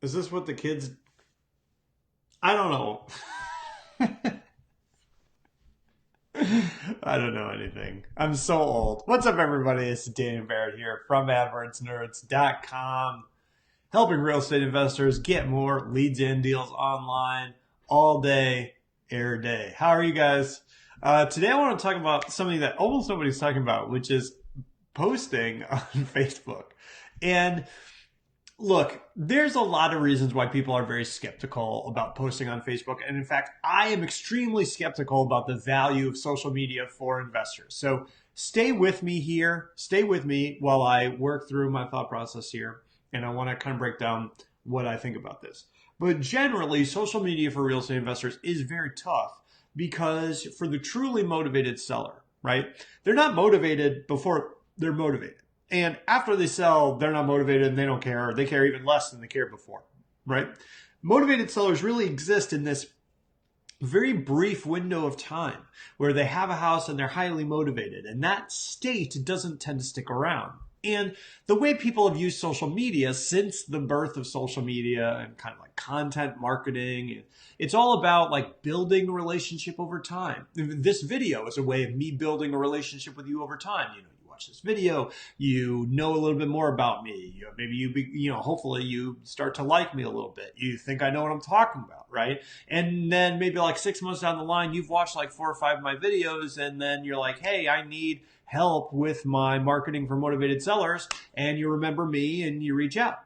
Is this what the kids? I don't know. I don't know anything. I'm so old. What's up, everybody? It's Dan Barrett here from AdWordsNerds.com, helping real estate investors get more leads and deals online all day, every day. How are you guys? Today, I want to talk about something that almost nobody's talking about, which is posting on Facebook. And look, there's a lot of reasons why people are very skeptical about posting on Facebook. And in fact, I am extremely skeptical about the value of social media for investors. So stay with me here. Stay with me while I work through my thought process here. And I want to kind of break down what I think about this. But generally, social media for real estate investors is very tough because for the truly motivated seller, right? They're not motivated before they're motivated. And after they sell, they're not motivated and they don't care. Or they care even less than they cared before, right? Motivated sellers really exist in this very brief window of time where they have a house and they're highly motivated. And that state doesn't tend to stick around. And the way people have used social media since the birth of social media and kind of like content marketing, it's all about like building a relationship over time. This video is a way of me building a relationship with you over time. You watch this video, you know a little bit more about me. Maybe hopefully you start to like me a little bit. You think I know what I'm talking about, right? And then maybe like 6 months down the line, you've watched like 4 or 5 of my videos, and then you're like, hey, I need help with my marketing for motivated sellers, and you remember me and you reach out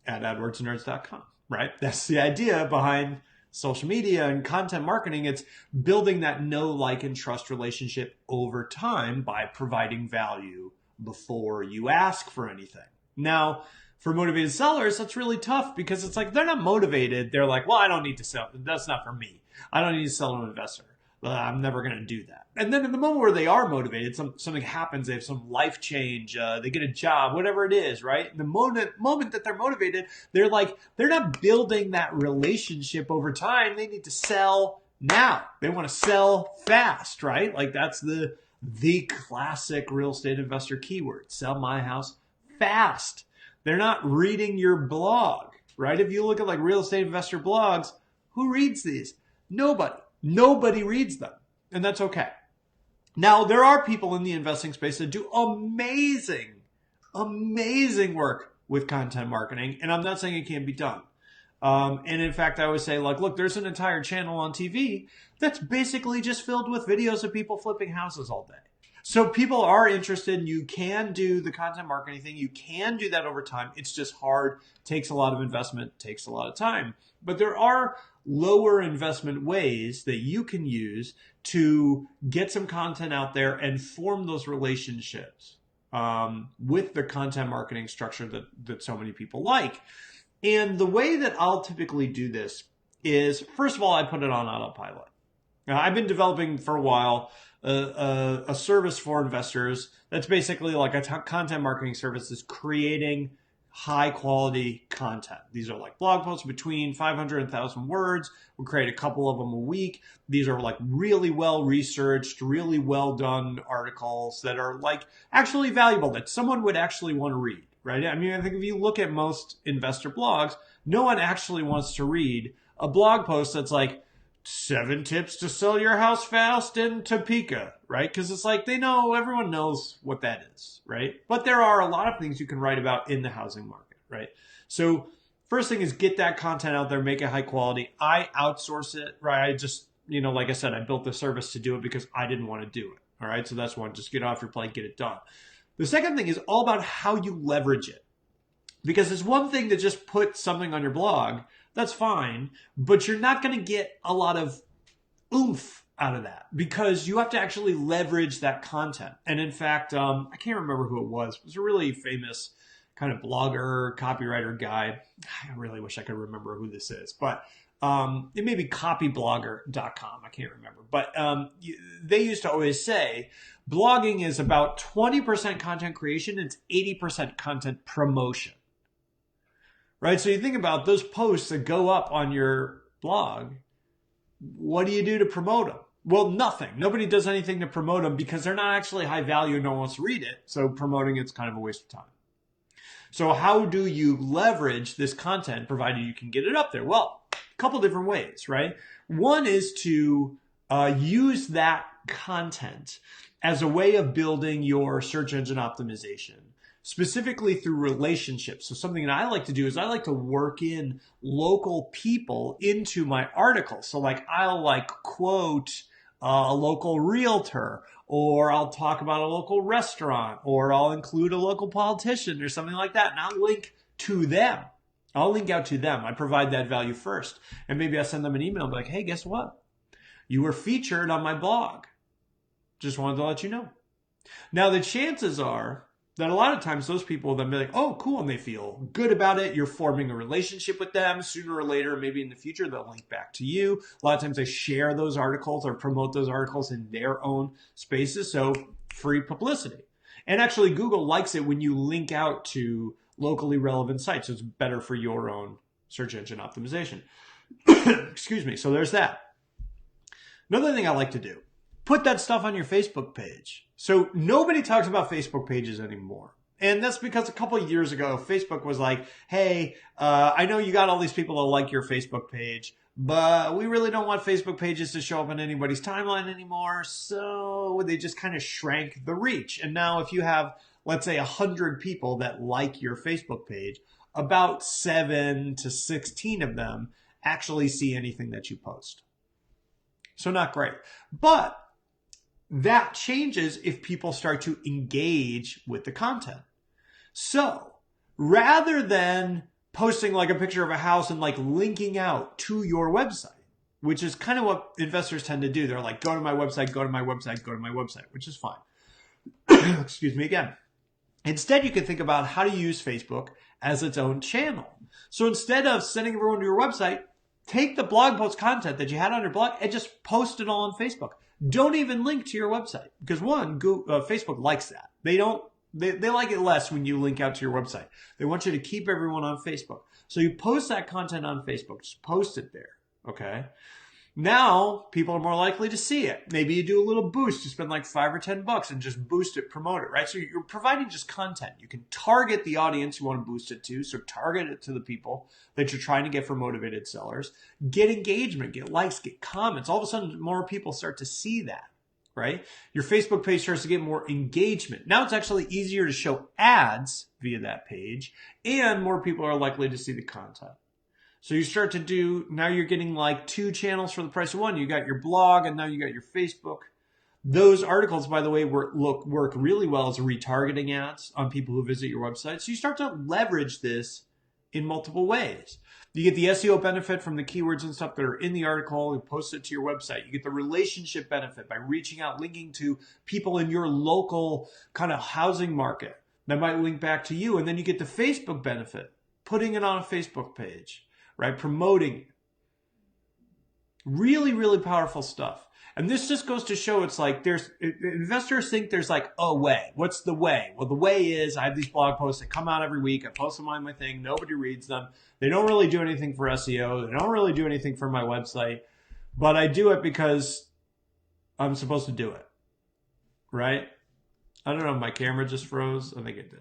at AdWordsNerds.com, right? That's the idea behind social media and content marketing. It's building that know, like, and trust relationship over time by providing value before you ask for anything. Now, for motivated sellers, that's really tough because it's like they're not motivated. They're like, well, I don't need to sell. That's not for me. I don't need to sell to an investor. I'm never going to do that. And then in the moment where they are motivated, something happens, they have some life change, they get a job, whatever it is, right? The moment that they're motivated, they're not building that relationship over time. They need to sell now. They want to sell fast, right? Like that's the classic real estate investor keyword, sell my house fast. They're not reading your blog, right? If you look at like real estate investor blogs, who reads these? Nobody. Nobody reads them, and that's okay. Now, there are people in the investing space that do amazing work with content marketing, and I'm not saying it can't be done. And in fact, I always say, like, look, there's an entire channel on TV that's basically just filled with videos of people flipping houses all day. So people are interested. You can do the content marketing thing. You can do that over time. It's just hard, takes a lot of investment, takes a lot of time. But there are lower investment ways that you can use to get some content out there and form those relationships with the content marketing structure that so many people like. And the way that I'll typically do this is, first of all, I put it on autopilot. Now, I've been developing for a while a service for investors that's basically like a content marketing service that's creating high quality content. These are like blog posts between 500 and 1,000 words. We create a couple of them a week. These are like really well researched, really well done articles that are like actually valuable, that someone would actually want to read, right? I mean, I think if you look at most investor blogs, no one actually wants to read a blog post that's like 7 tips to sell your house fast in Topeka, right? Because it's like everyone knows what that is, right? But there are a lot of things you can write about in the housing market, right? So first thing is get that content out there, make it high quality. I outsource it, right? I just, like I said, I built the service to do it because I didn't want to do it, all right? So that's one, just get off your plate, get it done. The second thing is all about how you leverage it. Because it's one thing to just put something on your blog, that's fine, but you're not going to get a lot of oomph out of that because you have to actually leverage that content. And in fact, I can't remember who it was. It was a really famous kind of blogger, copywriter guy. I really wish I could remember who this is, but it may be copyblogger.com. I can't remember. But they used to always say blogging is about 20% content creation and it's 80% content promotion. Right? So you think about those posts that go up on your blog. What do you do to promote them? Well, nothing. Nobody does anything to promote them because they're not actually high value. No one wants to read it. So promoting it's kind of a waste of time. So how do you leverage this content provided you can get it up there? Well, a couple different ways, right? One is to use that content as a way of building your search engine optimization, specifically through relationships. So something that I like to do is I like to work in local people into my articles. So like I'll like quote a local realtor, or I'll talk about a local restaurant, or I'll include a local politician or something like that, and I'll link to them. I'll link out to them. I provide that value first. And maybe I send them an email and be like, hey, guess what? You were featured on my blog. Just wanted to let you know. Now, the chances are that a lot of times those people will then be like, oh, cool, and they feel good about it. You're forming a relationship with them. Sooner or later, maybe in the future, they'll link back to you. A lot of times they share those articles or promote those articles in their own spaces, so free publicity. And actually, Google likes it when you link out to locally relevant sites, so it's better for your own search engine optimization. Excuse me. So there's that. Another thing I like to do, put that stuff on your Facebook page. So nobody talks about Facebook pages anymore. And that's because a couple of years ago, Facebook was like, hey, I know you got all these people that like your Facebook page, but we really don't want Facebook pages to show up on anybody's timeline anymore. So they just kind of shrank the reach. And now if you have, let's say, 100 people that like your Facebook page, about 7 to 16 of them actually see anything that you post. So not great. But that changes if people start to engage with the content. So rather than posting like a picture of a house and like linking out to your website, which is kind of what investors tend to do. They're like, go to my website, go to my website, go to my website, which is fine. Excuse me again. Instead, you can think about how to use Facebook as its own channel. So instead of sending everyone to your website, take the blog post content that you had on your blog and just post it all on Facebook. Don't even link to your website because one, Facebook likes that. They like it less when you link out to your website. They want you to keep everyone on Facebook. So you post that content on Facebook. Just post it there. Okay. Now people are more likely to see it. Maybe you do a little boost. You spend like $5 or $10 and just boost it, promote it, right? So you're providing just content. You can target the audience you want to boost it to. So target it to the people that you're trying to get for motivated sellers. Get engagement, get likes, get comments. All of a sudden, more people start to see that, right? Your Facebook page starts to get more engagement. Now it's actually easier to show ads via that page, and more people are likely to see the content. So you start to do, now you're getting like 2 channels for the price of 1. You got your blog and now you got your Facebook. Those articles, by the way, work really well as retargeting ads on people who visit your website. So you start to leverage this in multiple ways. You get the SEO benefit from the keywords and stuff that are in the article. You post it to your website. You get the relationship benefit by reaching out, linking to people in your local kind of housing market that might link back to you. And then you get the Facebook benefit, putting it on a Facebook page. Right? Promoting. Really, really powerful stuff. And this just goes to show it's like investors think there's like a way. What's the way? Well, the way is I have these blog posts that come out every week. I post them on my thing. Nobody reads them. They don't really do anything for SEO. They don't really do anything for my website. But I do it because I'm supposed to do it. Right? I don't know. My camera just froze. I think it did.